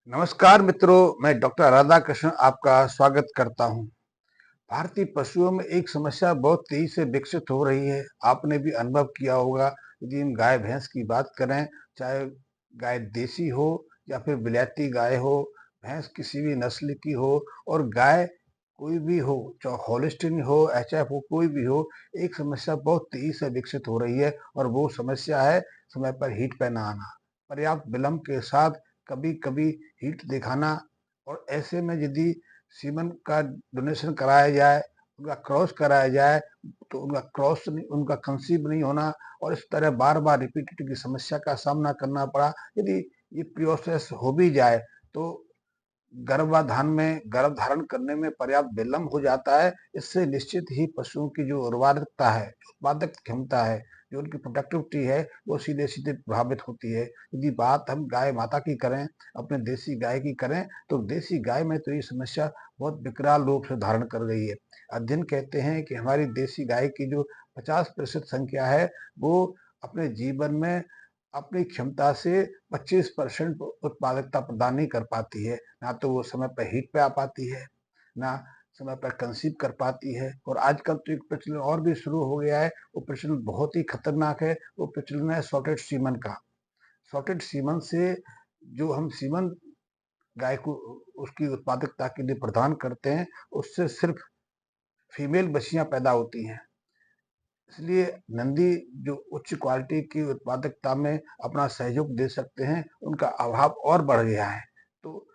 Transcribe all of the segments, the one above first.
नमस्कार मित्रों, मैं डॉक्टर राधा कृष्ण आपका स्वागत करता हूं। भारतीय पशुओं में एक समस्या बहुत तेजी से विकसित हो रही है। आपने भी अनुभव किया होगा। यदि हम गाय भैंस की बात करें, चाहे गाय देसी हो या फिर विलायती गाय हो, भैंस किसी भी नस्ल की हो और गाय कोई भी हो, चाहे हॉलिस्टीन हो, एचएफ हो, कोई भी हो, एक समस्या बहुत तेजी से विकसित हो रही है और वो समस्या है समय पर हीट पे ना आना, पर्याप्त विलंब के साथ कभी कभी हीट दिखाना। और ऐसे में यदि सीमन का डोनेशन कराया जाए, उनका क्रॉस कराया जाए, तो उनका क्रॉस नहीं, उनका कंसीव नहीं होना और इस तरह बार बार रिपीटेड की समस्या का सामना करना पड़ा। यदि ये प्रोसेस हो भी जाए तो गर्भाधान में गर्भ धारण करने में पर्याप्त विलंब हो जाता है। इससे निश्चित ही पशुओं की जो उर्वरकता है, उत्पादक क्षमता है, जो उनकी प्रोडक्टिविटी है, वो सीधे सीधे प्रभावित होती है। यदि बात हम गाय माता की करें, अपने देसी गाय की करें, तो देसी गाय में तो ये समस्या बहुत विकराल रूप से धारण कर गई है। अध्ययन कहते हैं कि हमारी देसी गाय की जो 50% संख्या है, वो अपने जीवन में अपनी क्षमता से 25% उत्पादकता प्रदान नहीं कर पाती है। ना तो वो समय पर हीट पे आ पाती है, ना समय पर कंसीव कर पाती है। और आजकल तो एक प्रचलन और भी शुरू हो गया है, वो प्रचलन बहुत ही खतरनाक है। वो प्रचलन है सॉर्टेड सीमन का। सॉर्टेड सीमन से जो हम सीमन गाय को उसकी उत्पादकता के लिए प्रदान करते हैं, उससे सिर्फ फीमेल बछियां पैदा होती हैं। इसलिए नंदी जो उच्च क्वालिटी की उत्पादकता में अपना सहयोग दे सकते हैं, उनका अभाव और बढ़ गया है। तो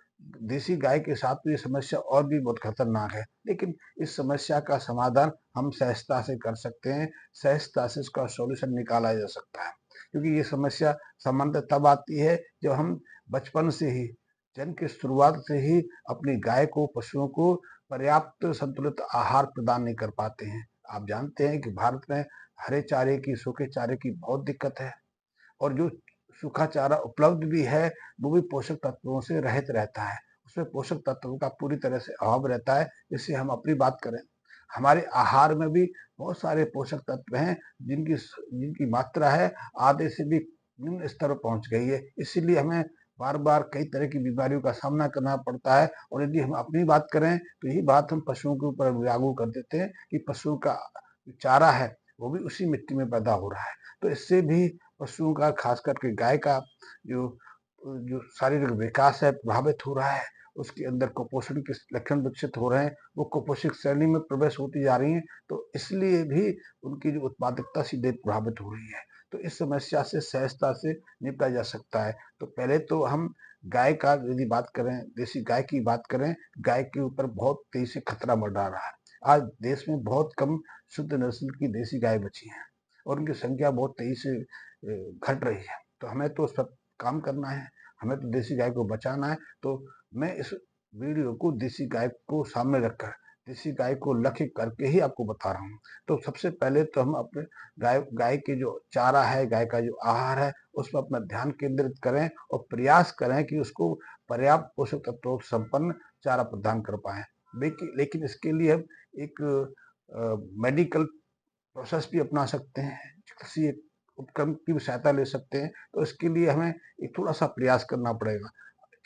देसी गाय के साथ तो ये समस्या और भी बहुत खतरनाक है, लेकिन इस समस्या का समाधान हम सहजता से कर सकते हैं। सहजता से इसका सॉल्यूशन निकाला जा सकता है, क्योंकि ये समस्या सामान्यतः तब आती है जब हम बचपन से ही, जन्म की शुरुआत से ही अपनी गाय को, पशुओं को पर्याप्त संतुलित आहार प्रदान नहीं कर पाते हैं। आप जानते हैं कि भारत में हरे चारे की, सूखे चारे की बहुत दिक्कत है और जो सूखा चारा उपलब्ध भी है, वो भी पोषक तत्वों से रहित रहता है। उसमें पोषक तत्वों का पूरी तरह से अभाव रहता है। जैसे हम अपनी बात करें, हमारे आहार में भी बहुत सारे पोषक तत्व हैं जिनकी जिनकी मात्रा है आधे से भी निम्न स्तर पर पहुंच गई है। इसीलिए हमें बार बार कई तरह की बीमारियों का सामना करना पड़ता है। और यदि हम अपनी बात करें तो यही बात हम पशुओं के ऊपर लागू कर देते हैं कि पशुओं का चारा है वो भी उसी मिट्टी में पैदा हो रहा है। तो इससे भी पशुओं का, खास करके गाय का जो जो शारीरिक विकास है प्रभावित हो रहा है। उसके अंदर कुपोषण के लक्षण विकसित हो रहे हैं, वो कुपोषित श्रेणी में प्रवेश होती जा रही है। तो इसलिए भी उनकी जो उत्पादकता सीधे प्रभावित हो रही है। तो इस समस्या से सहजता से निपटा जा सकता है। तो पहले तो हम गाय का यदि बात करें, देसी गाय की बात करें, गाय के ऊपर बहुत तेजी से खतरा मंडरा रहा है। आज देश में बहुत कम शुद्ध नस्ल की देसी गाय बची हैं और उनकी संख्या बहुत तेजी से घट रही है। तो हमें तो उस पर काम करना है, हमें तो देसी गाय को बचाना है। तो मैं इस वीडियो को देसी गाय को सामने रखकर, देसी गाय को लक्ष्य करके ही आपको बता रहा हूँ। तो सबसे पहले तो हम अपने गाय गाय के जो चारा है, गाय का जो आहार है, उस पर अपना ध्यान केंद्रित करें और प्रयास करें कि उसको पर्याप्त पोषक तत्वों से संपन्न चारा प्रदान कर पाएं। लेकिन इसके लिए हम एक मेडिकल प्रोसेस भी अपना सकते हैं, किसी एक उपकरण की भी सहायता ले सकते हैं। तो इसके लिए हमें एक थोड़ा सा प्रयास करना पड़ेगा।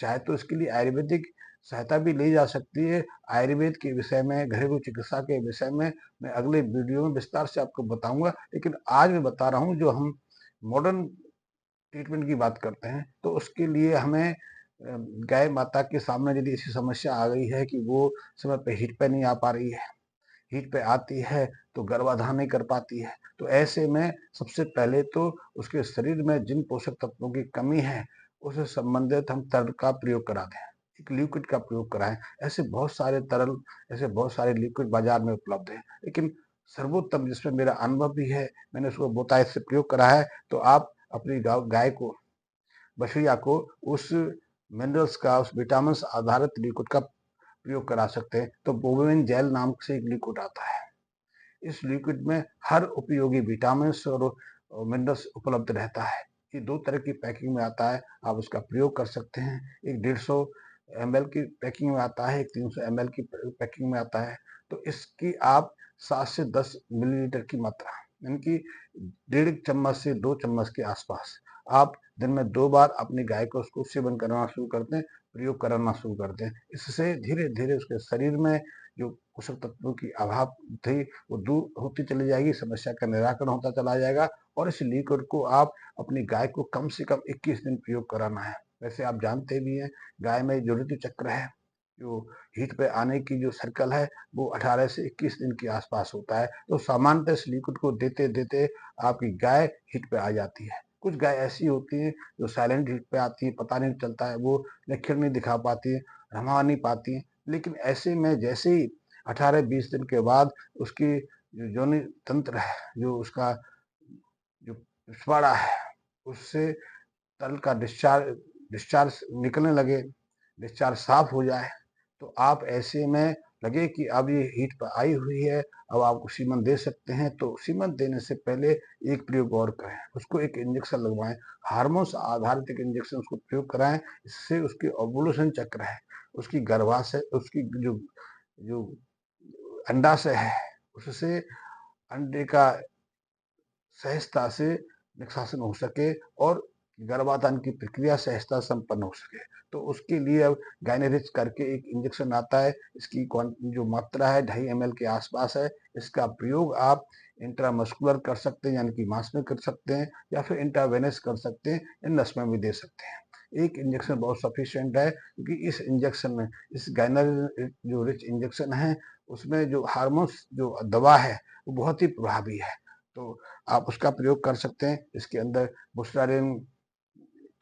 चाहे तो इसके लिए आयुर्वेदिक सहायता भी ली जा सकती है। आयुर्वेद के विषय में, घरेलू चिकित्सा के विषय में मैं अगले वीडियो में विस्तार से आपको बताऊंगा। लेकिन आज मैं बता रहा हूँ, जो हम मॉडर्न ट्रीटमेंट की बात करते हैं, तो उसके लिए हमें गाय माता के सामने यदि ऐसी समस्या आ गई है कि वो समय पे हीट पे नहीं आ पा रही है, हीट पे आती है तो गर्भाधान नहीं कर पाती है, तो ऐसे में सबसे पहले तो उसके शरीर में जिन पोषक तत्वों की कमी है, उससे संबंधित हम तरल का प्रयोग करा दें, एक लिक्विड का प्रयोग कराएं। ऐसे बहुत सारे तरल, ऐसे बहुत सारे लिक्विड बाजार में उपलब्ध हैं, लेकिन सर्वोत्तम, जिसमें मेरा अनुभव भी है, मैंने उसको बहुतायत से प्रयोग करा है, तो आप अपनी गाय को, बछड़िया को उस मिनरल्स का, उस विटामिन आधारित लिक्विड का प्रयोग करा सकते हैं। तो बोवेन जेल नाम से एक लिक्विड आता है। इस लिक्विड में हर उपयोगी विटामिन और मिनरल्स उपलब्ध रहता है। ये दो तरह की पैकिंग में आता है, आप उसका प्रयोग कर सकते हैं। एक 150 ml की पैकिंग में आता है, एक 300 ml की पैकिंग में आता है। तो इसकी आप 7 से 10 मिलीलीटर की मात्रा, यानी कि 1.5 चम्मच से 2 चम्मच के आसपास आप दिन में 2 बार अपनी गाय को उसको सेवन करवाना शुरू कर दें, प्रयोग कराना शुरू कर दें। इससे धीरे-धीरे उसके शरीर में जो पोषक तत्वों की अभाव थी, वो दूर होती चली जाएगी, समस्या का निराकरण होता चला जाएगा और इस लिक्विड को आप अपनी गाय को कम से कम 21 दिन प्रयोग कराना है। वैसे आप जानते भी हैं, गाय में जो ऋतु चक्र है, जो हीट पे आने की जो सर्कल है, वो 18 से 21 दिन के आसपास होता है। तो सामान्यतः इस लिक्विड को देते-देते आपकी गाय हीट पे आ जाती है। कुछ गाय ऐसी होती हैं जो साइलेंट हीट पे आती है, पता नहीं चलता है, वो लक्षण नहीं दिखा पाती है, रमा नहीं पाती हैं। लेकिन ऐसे में जैसे ही 18-20 दिन के बाद उसकी जो योनि तंत्र है, जो उसका जो पिछवाड़ा है, उससे तरल का डिस्चार्ज डिस्चार्ज निकलने लगे, डिस्चार्ज साफ हो जाए, तो आप ऐसे में लगे कि अब ये हीट पर आई हुई है, अब आपको सीमन दे सकते हैं, तो सीमन देने से पहले एक प्रयोग और करें, उसको एक इंजेक्शन लगवाएं, हार्मोन्स आधारित एक इंजेक्शन उसको प्रयोग कराएं। इससे उसकी ओव्यूलेशन चक्र है, उसकी गर्भाशय, उसकी जो जो अंडाशय है, उससे अंडे का सहजता से निष्कासन हो सके और गर्भाधान की प्रक्रिया सहजता संपन्न हो सके। तो उसके लिए अब गाइनेरिच करके एक इंजेक्शन आता है, इसकी जो मात्रा है 2.5 ml के आसपास है। इसका प्रयोग आप इंट्रामस्कुलर कर सकते हैं, यानी कि मांस में कर सकते हैं, या फिर इंट्रावेनस कर सकते हैं, इन नस में भी दे सकते हैं। एक इंजेक्शन बहुत सफिशिएंट है, क्योंकि इस इंजेक्शन में, इस गाइनर जो रिच इंजेक्शन है, उसमें जो हार्मोन्स जो दवा है, वो बहुत ही प्रभावी है। तो आप उसका प्रयोग कर सकते हैं। इसके अंदर बुस्टारिन,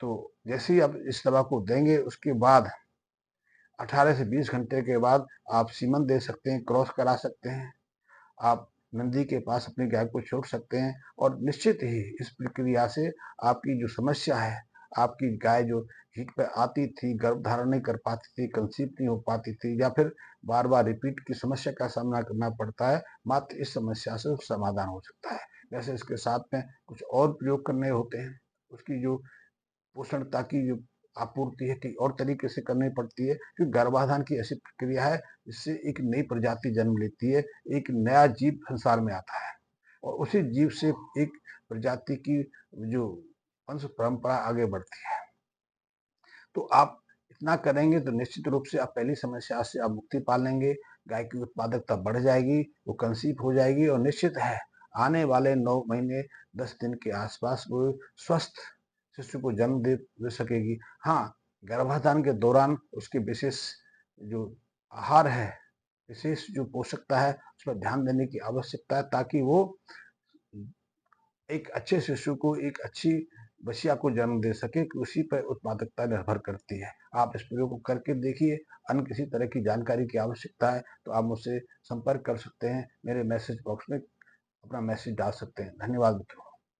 तो जैसे ही आप इस दवा को देंगे, उसके बाद 18 से 20 घंटे के बाद आप सीमन दे सकते हैं, क्रॉस करा सकते हैं। आप नंदी के पास अपनी गाय को छोड़ सकते हैं और निश्चित ही इस प्रक्रिया से आपकी जो समस्या है, आपकी गाय जो हीट पे आती थी, गर्भ धारण नहीं कर पाती थी, कंसीव नहीं हो पाती थी, या फिर बार-बार रिपीट की समस्या का सामना करना पड़ता है, मात्र इस समस्या से समाधान हो सकता है। वैसे इसके साथ में कुछ और प्रयोग करने होते हैं। उसकी जो पोषणता की जो आपूर्ति है, कई और तरीके से करनी पड़ती है, क्योंकि गर्भाधान की ऐसी प्रक्रिया है जिससे एक नई प्रजाति जन्म लेती है, एक नया जीव संसार में आता है और उसी जीव से एक प्रजाति की जो वंश परंपरा आगे बढ़ती है। तो आप इतना करेंगे तो निश्चित रूप से आप पहली समस्या से आप मुक्ति पा लेंगे, गाय की उत्पादकता बढ़ जाएगी, वो कंसीव हो जाएगी और निश्चित है आने वाले 9 महीने 10 दिन के आसपास वो स्वस्थ शिशु को जन्म दे सकेगी। हाँ, गर्भाधान के दौरान उसकी विशेष जो आहार है, विशेष जो पोषकता है, उस पर ध्यान देने की आवश्यकता है, ताकि वो एक अच्छे शिशु को, एक अच्छी बछिया को जन्म दे सके, कि उसी पर उत्पादकता निर्भर करती है। आप इस प्रयोग को करके देखिए। अन्य किसी तरह की जानकारी की आवश्यकता है तो आप मुझसे संपर्क कर सकते हैं, मेरे मैसेज बॉक्स में अपना मैसेज डाल सकते हैं। धन्यवाद मित्रों।